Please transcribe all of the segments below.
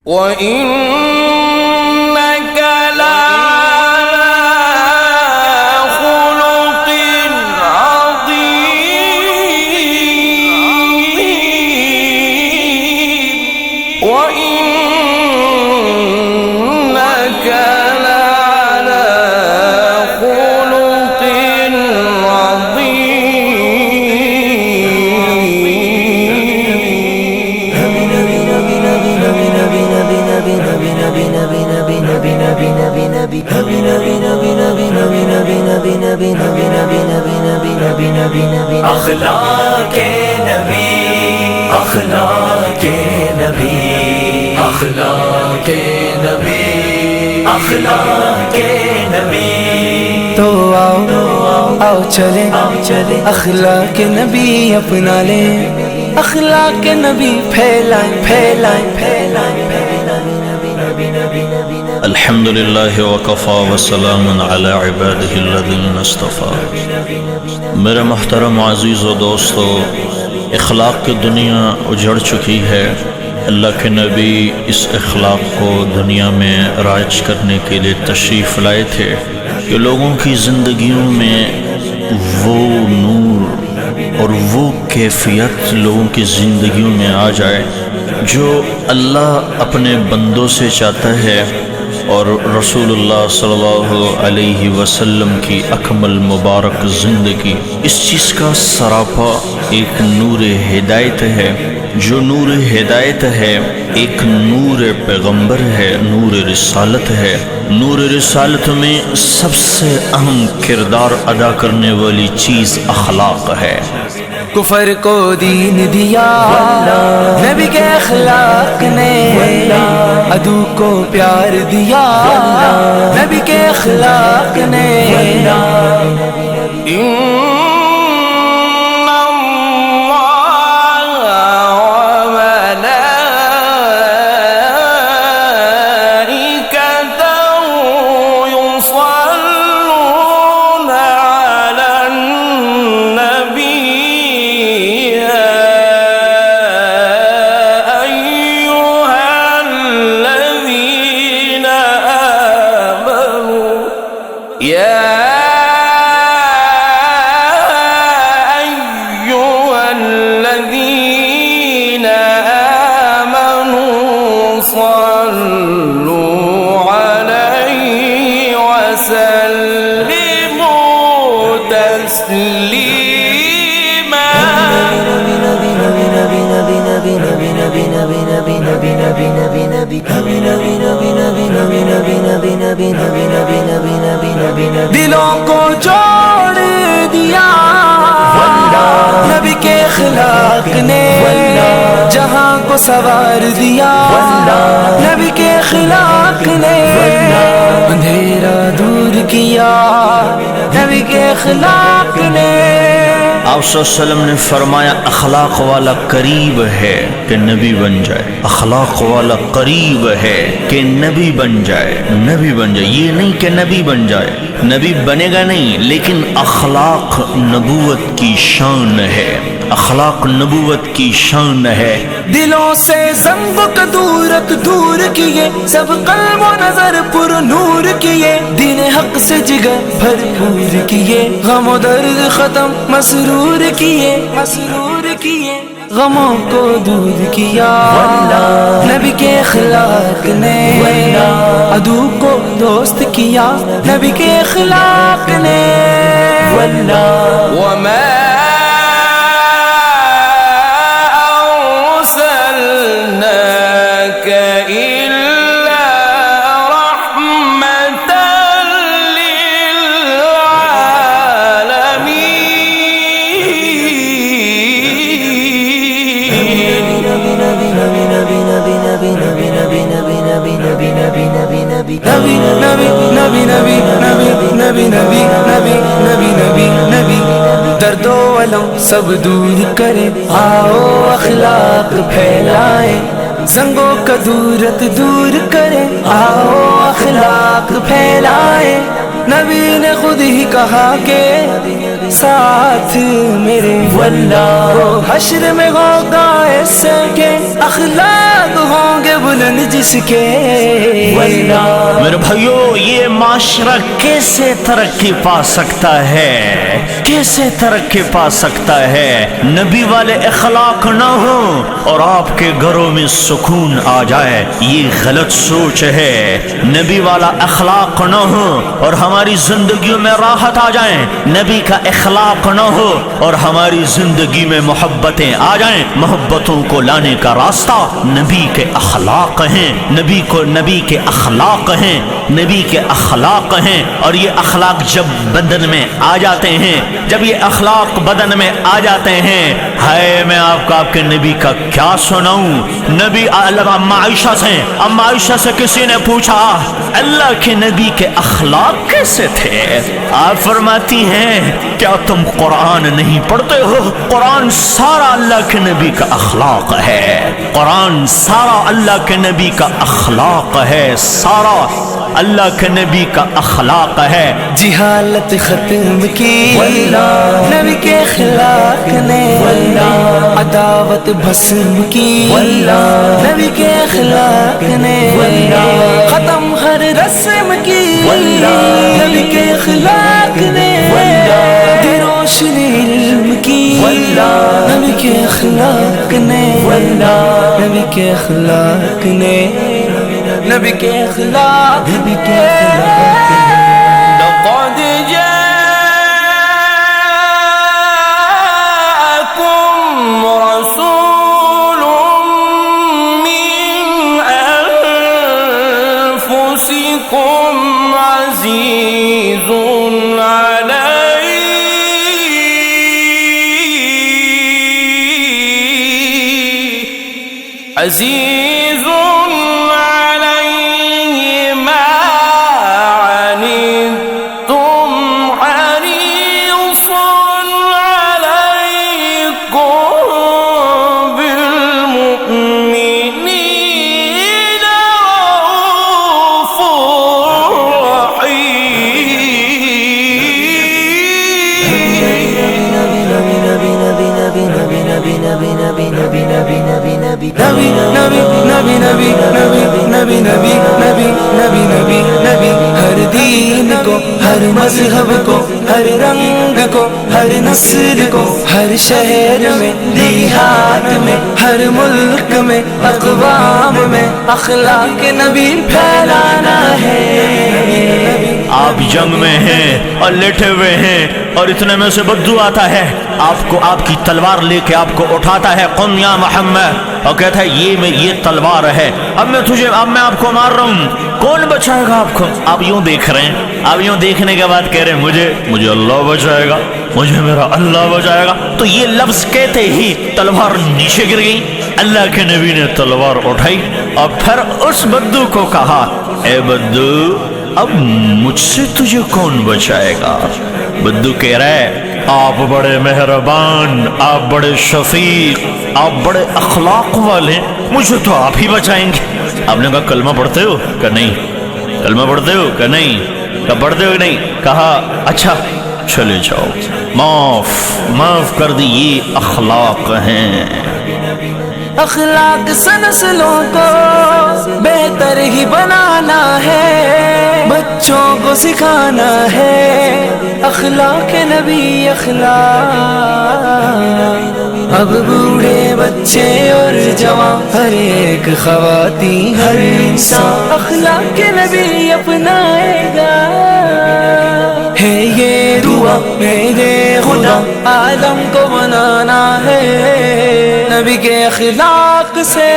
وَإِنَّكَ لَعَلَىٰ خُلُقٍ عَظِيمٍ وَإِنَّكَ لَعَلَىٰ خُلُقٍ اخلاق نبی، اخلاق نبی، اخلاق نبی، اخلاق نبی۔ تو آؤ چلے اخلاق نبی اپنا لیں، اخلاق نبی پھیلائیں پھیلائیں پھیلائیں۔ الحمد للہ وکفا وسلام علی عبادہ الذین اصطفیٰ۔ میرے محترم عزیز و دوستو، اخلاق کی دنیا اجڑ چکی ہے۔ اللہ کے نبی اس اخلاق کو دنیا میں رائج کرنے کے لیے تشریف لائے تھے کہ لوگوں کی زندگیوں میں وہ نور اور وہ کیفیت لوگوں کی زندگیوں میں آ جائے جو اللہ اپنے بندوں سے چاہتا ہے، اور رسول اللہ صلی اللہ علیہ وسلم کی اکمل مبارک زندگی اس چیز کا سراپا ایک نور ہدایت ہے۔ جو نور ہدایت ہے ایک نور پیغمبر ہے، نور رسالت ہے۔ نور رسالت میں سب سے اہم کردار ادا کرنے والی چیز اخلاق ہے۔ کفر کو دین دیا نبی کے اخلاق نے، عدو کو پیار دیا نبی کے اخلاق نے۔ دلوں کو جوڑ دیا نبی کے اخلاق نے، جہاں کو سوار دیا نبی کے اخلاق نے، اندھیرا دور کیا نبی کے اخلاق نے۔ آپ صلی اللہ علیہ وسلم نے فرمایا اخلاق والا قریب ہے کہ نبی بن جائے، اخلاق والا قریب ہے کہ نبی بن جائے، نبی بن جائے۔ یہ نہیں کہ نبی بن جائے، نبی بنے گا نہیں، لیکن اخلاق نبوت کی شان ہے، اخلاق نبوت کی شان ہے۔ دلوں سے ذنب و کدورت دور کیے، سب قلب و نظر پر نور کیے، دین حق سے جگر بھرپور کیے، غم و درد ختم مسرور کیے، مسرور کیے، غموں کو دور کیا نبی کے اخلاق نے، عدو کو دوست کیا نبی کے اخلاق نے۔ وَمَا أَرْسَلْنَاكَ إِلَّا رَحْمَةً نبی درد و علم سب دور کرے، آؤ اخلاق پھیلائیں، زنگ و کدورت دور کرے، آؤ اخلاق پھیلائیں۔ نبی نے خود ہی کہا کہ ساتھ میرے واللہ حشر میں ہوگا ایسے کہ اخلاق ہوں گے بلند کس کے میرے بھائیو یہ معاشرہ کیسے ترقی پا سکتا ہے کیسے ترقی پا سکتا ہے نبی والے اخلاق نہ ہو اور آپ کے گھروں میں سکون آ جائے یہ غلط سوچ ہے نبی والا اخلاق نہ ہو اور ہماری زندگیوں میں راحت آ جائیں نبی کا اخلاق نہ ہو اور ہماری زندگی میں محبتیں آ جائیں محبتوں کو لانے کا راستہ نبی کے اخلاق ہیں نبی کے اخلاق ہیں نبی کے اخلاق ہیں اور یہ اخلاق جب بدن میں آ جاتے ہیں جب یہ اخلاق بدن میں آ جاتے ہیں ہے میں آپ کو آپ کے نبی کا کیا سناؤں نبی اما عائشہ سے کسی نے پوچھا اللہ کے نبی کے اخلاق کیسے تھے آپ فرماتی ہیں کیا تم قرآن نہیں پڑھتے ہو قرآن سارا اللہ کے نبی کا اخلاق ہے قرآن سارا اللہ کے نبی کا اخلاق ہے سارا اللہ کے نبی کا اخلاق ہے جہالت ختم کی نبی کے اخلاق نے عداوت بھسم کی نبی کے اخلاق نے ختم ہر رسم کی نبی کے اخلاق نے روشنی علم کی نبی کے اخلاق نے نبی کے اخلاق نے نبی کے اخلاق نبی کے اخلاق لقد جاءكم رسول من أنفسكم عزيز عليه ما عنتم حريص عليكم بالمؤمنين رؤوف نبی ہر دین کو ہر مذہب کو ہر رنگ کو ہر نسل کو ہر شہر میں دیہات میں ہر ملک میں اقوام میں اخلاق نبی پھیلانا ہے آپ جنگ میں ہیں اور لیٹے ہوئے ہیں اور اتنے میں سے بدو آتا ہے آپ کو آپ کی تلوار لے کے آپ کو اٹھاتا ہے قم یا محمد اور کہتا ہے یہ تلوار ہے اب میں آپ کو مار رہا ہوں کون بچائے گا آپ کو آپ یوں دیکھ رہے ہیں آپ یوں دیکھنے کے بعد کہہ رہے ہیں مجھے اللہ بچائے گا مجھے میرا اللہ بچائے گا تو یہ لفظ کہتے ہی تلوار نیچے گر گئی اللہ کے نبی نے تلوار اٹھائی اور پھر اس بدو کو کہا اے بدو اب مجھ سے تجھے کون بچائے گا بدو کہہ رہا ہے آپ بڑے مہربان آپ بڑے شفیق آپ بڑے اخلاق والے مجھے تو آپ ہی بچائیں گے آپ نے کہا کلمہ پڑھتے ہو کہ نہیں کلمہ پڑھتے ہو کہ نہیں کہ پڑھتے ہو نہیں کہا اچھا چلے جاؤ معاف کر دی یہ اخلاق ہیں اخلاق سے نسلوں کو بہتر ہی بنانا ہے بچوں کو سکھانا ہے اخلاق نبی اخلاق اب بوڑھے بچے اور جوان ہر ایک خواتین ہر انسان اخلاق نبی اپنائے گا ہے یہ دعا میرے خدا عالم کو بنانا ہے نبی کے اخلاق سے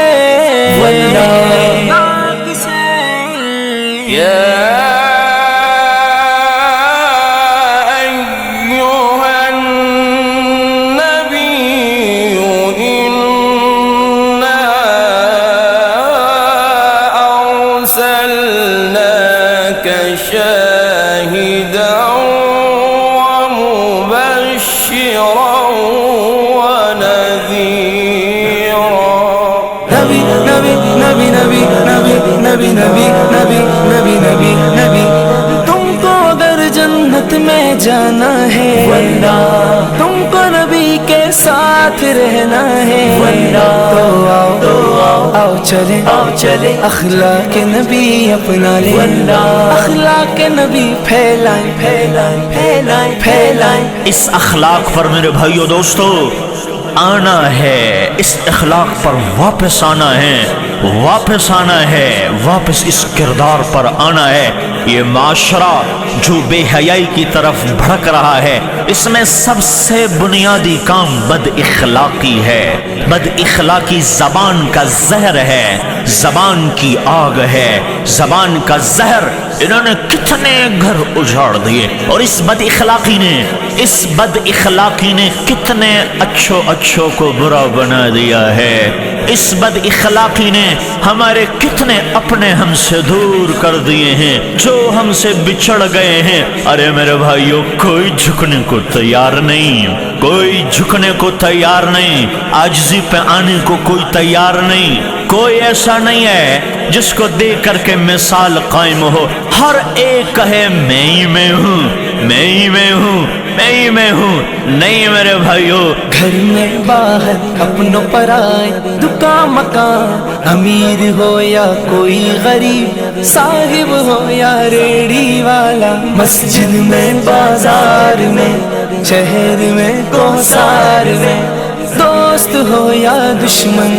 شاهدا ومبشرا ونذيرا نبی نبی نبی نبی نبی نبی نبی نبی نبی نبی نبی تم کو اگر جنت میں جانا ہے تم کو نبی کے ساتھ رہنا ہے تو آؤ آؤ چلے اخلاق نبی اپنا لیں، اخلاق نبی پھیلائیں اس اخلاق پر میرے بھائیو دوستو آنا ہے، اس اخلاق پر واپس آنا ہے، واپس اس کردار پر آنا ہے۔ یہ معاشرہ جو بے حیائی کی طرف بھڑک رہا ہے، اس میں سب سے بنیادی کام بد اخلاقی ہے۔ بد اخلاقی زبان کا زہر ہے، زبان کی آگ ہے، زبان کا زہر۔ انہوں نے کتنے گھر اجاڑ دیے، اور اس بد اخلاقی نے کتنے اچھوں کو برا بنا دیا ہے۔ اس بد اخلاقی نے ہمارے کتنے اپنے ہم سے دور کر دیے ہیں، جو ہم سے بچھڑ گئے ہیں۔ ارے میرے بھائیوں، کوئی جھکنے کو تیار نہیں، عاجزی پہ آنے کو کوئی تیار نہیں۔ کوئی ایسا نہیں ہے جس کو دیکھ کر کے مثال قائم ہو۔ ہر ایک کہے میں ہی میں ہوں۔ نہیں میرے بھائیو، گھر میں باہر اپنوں پر آئے، دکان مکان، امیر ہو یا کوئی غریب، صاحب ہو یا ریڑی والا، مسجد میں بازار میں، شہر میں کوسار میں، دوست ہو یا دشمن،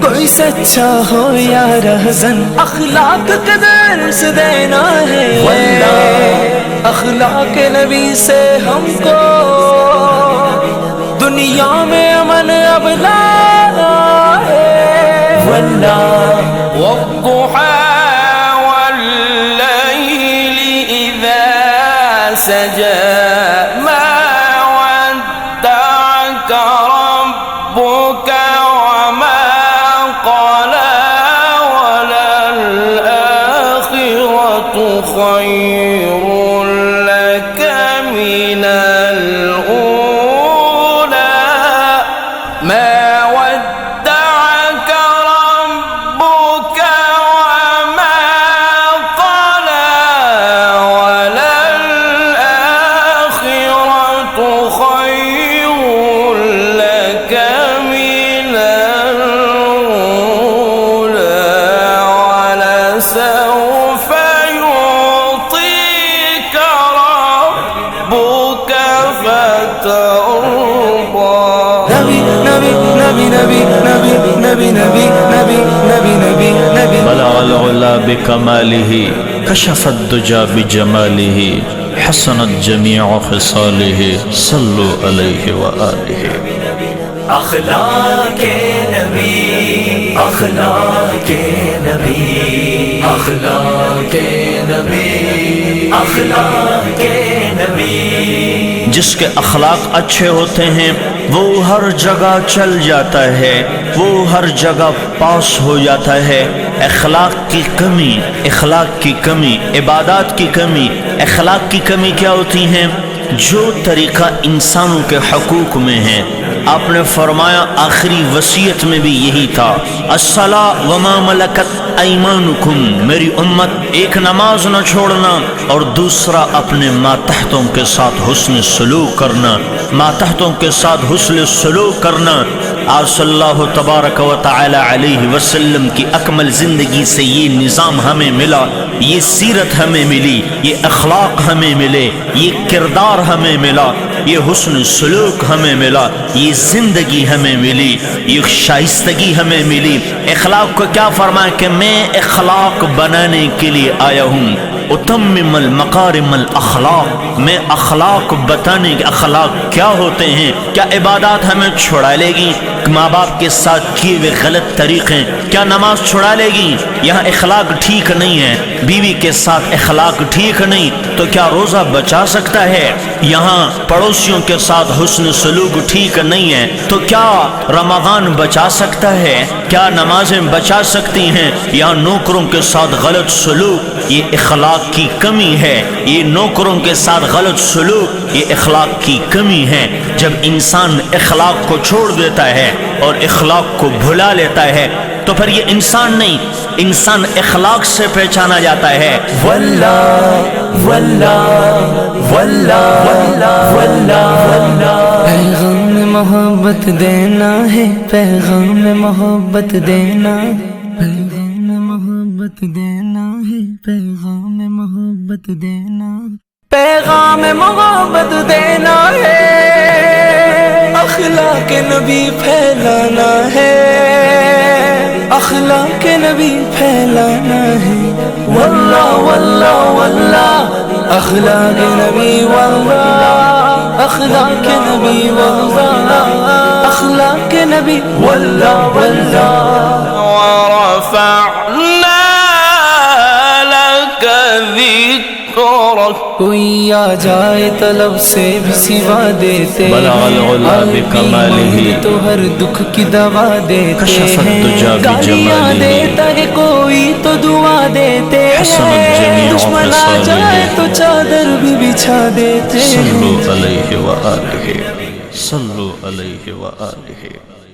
کوئی سچا ہو یا رہزن، اخلاق کا درس دینا ہے۔ اخلاق نبی سے ہم کو دنیا میں امن اب لانا ہے۔ والضحى والليل إذا سجى ما ودعك ربك وما قلى وللآخرة خير لك من الأولى ما ودعك ربك وما قلى وللآخرة خير لك من الأولى ولسوف يعطيك ربك فترضى۔ نبی بلغ العلا بکمالہ، کشف الدجى بجمالہ، حسنت جمیع خصالہ، صلو علیہ وآلہ۔ اخلاق نبی، اخلاق نبی، اخلاق نبی، اخلاق نبی۔ جس کے اخلاق اچھے ہوتے ہیں وہ ہر جگہ چل جاتا ہے، وہ ہر جگہ پاس ہو جاتا ہے۔ اخلاق کی کمی، عبادات کی کمی، اخلاق کی کمی کیا ہوتی ہیں؟ جو طریقہ انسانوں کے حقوق میں ہے، آپ نے فرمایا آخری وصیت میں بھی یہی تھا، الصلاۃ وما ملکت ایمانکم، میری امت ایک نماز نہ چھوڑنا، اور دوسرا اپنے ماتحتوں کے ساتھ حسن سلوک کرنا، ماتحتوں کے ساتھ حسن سلوک کرنا۔ آپ صلی اللہ تبارک و تعالی علیہ وسلم کی اکمل زندگی سے یہ نظام ہمیں ملا، یہ سیرت ہمیں ملی، یہ اخلاق ہمیں ملے، یہ کردار ہمیں ملا، یہ حسن سلوک ہمیں ملا، یہ زندگی ہمیں ملی، یہ شائستگی ہمیں ملی۔ اخلاق کو کیا فرمایا کہ میں اخلاق بنانے کے لیے آیا ہوں، اتمم المکارم الاخلاق، میں اخلاق بتانے کے اخلاق کیا ہوتے ہیں۔ کیا عبادات ہمیں چھڑا لے گی؟ ماں باپ کے ساتھ کیے ہوئے غلط طریقے کیا نماز چھڑا لے گی؟ یہاں اخلاق ٹھیک نہیں ہے، بیوی کے ساتھ اخلاق ٹھیک نہیں تو کیا روزہ بچا سکتا ہے؟ یہاں پڑوسیوں کے ساتھ حسن سلوک ٹھیک نہیں ہے تو کیا رمضان بچا سکتا ہے؟ کیا نمازیں بچا سکتی ہیں؟ یہاں نوکروں کے ساتھ غلط سلوک، یہ اخلاق کی کمی ہے۔ یہ نوکروں کے ساتھ غلط سلوک، یہ اخلاق کی کمی ہے۔ جب انسان اخلاق کو چھوڑ دیتا ہے اور اخلاق کو بھلا لیتا ہے تو پھر یہ انسان نہیں، انسان اخلاق سے پہچانا جاتا ہے۔ پیغام محبت دینا ہے، پیغام محبت دینا، پیغام محبت دینا ہے، پیغام محبت دینا، پیغام محبت دینا ہے، اخلاق نبی پھیلانا ہے، اخلاق نبی پھیلانا ہے، واللہ واللہ واللہ اخلاق نبی واللہ، اخلاق نبی واللہ، اخلاق نبی واللہ واللہ، ورفعنا لك ذكرك کوئی آ جائے طلب سے بھی سوا دیتے بلغ العلا بکمالہ تو ہر دکھ کی دوا دیتے کشف ہیں، الدجا گالیاں بجمالہ دیتا ہے کوئی تو دعا دیتے حسنت ہیں، جمیع دشمن آ خصالہ جائے تو چادر بھی بچھا دیتے ہیں۔ صلو علیہ وآلہ، صلو علیہ وآلہ۔